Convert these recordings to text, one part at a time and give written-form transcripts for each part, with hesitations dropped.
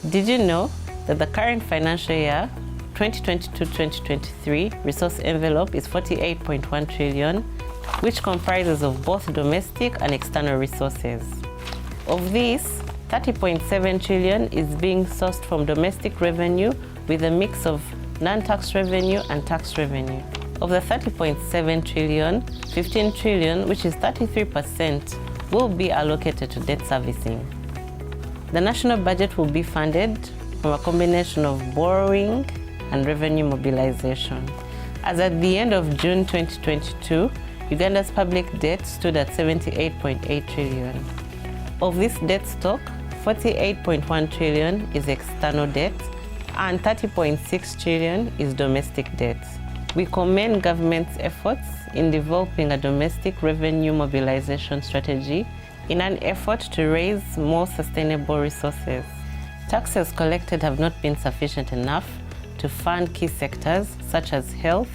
Did you know that the current financial year 2022-2023 resource envelope is 48.1 trillion, which comprises of both domestic and external resources. Of these, 30.7 trillion is being sourced from domestic revenue with a mix of non-tax revenue and tax revenue. Of the 30.7 trillion, 15 trillion, which is 33%, will be allocated to debt servicing. The national budget will be funded from a combination of borrowing and revenue mobilization. As at the end of June 2022, Uganda's public debt stood at 78.8 trillion. Of this debt stock, 48.1 trillion is external debt and 30.6 trillion is domestic debt. We commend government's efforts in developing a domestic revenue mobilization strategy in an effort to raise more sustainable resources. Taxes collected have not been sufficient enough to fund key sectors such as health,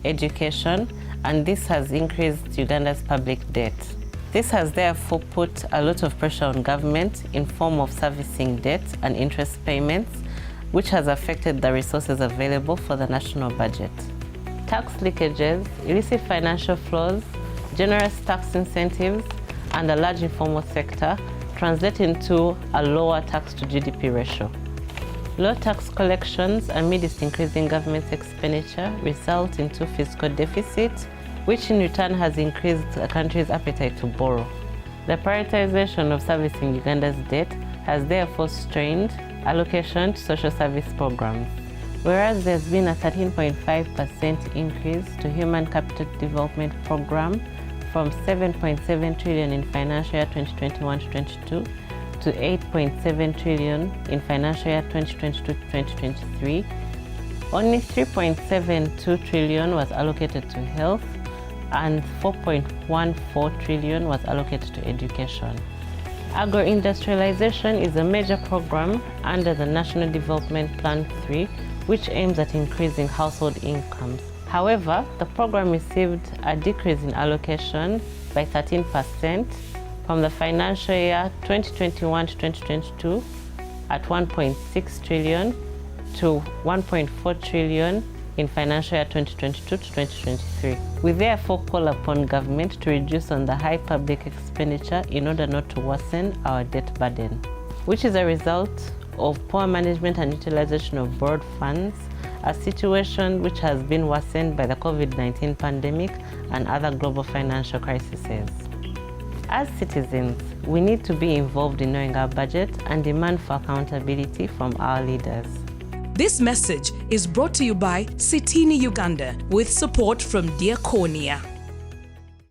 education, and this has increased Uganda's public debt. This has therefore put a lot of pressure on government in form of servicing debt and interest payments, which has affected the resources available for the national budget. Tax leakages, illicit financial flows, generous tax incentives, and a large informal sector translate into a lower tax to GDP ratio. Low tax collections amidst increasing government expenditure result into fiscal deficit, which in return has increased the country's appetite to borrow. The prioritization of servicing Uganda's debt has therefore strained allocation to social service programs. Whereas there's been a 13.5% increase to Human Capital Development Program from 7.7 trillion in financial year 2021-22 to 8.7 trillion in financial year 2022-2023, only 3.72 trillion was allocated to health and 4.14 trillion was allocated to education. Agro-industrialization is a major program under the National Development Plan 3, which aims at increasing household incomes. However, the program received a decrease in allocation by 13% from the financial year 2021 to 2022 at 1.6 trillion to 1.4 trillion in financial year 2022 to 2023. We therefore call upon government to reduce on the high public expenditure in order not to worsen our debt burden, which is a result of poor management and utilization of borrowed funds, a situation which has been worsened by the COVID-19 pandemic and other global financial crises. As citizens, we need to be involved in knowing our budget and demand for accountability from our leaders. This message is brought to you by Penninah Uganda with support from Diakonia.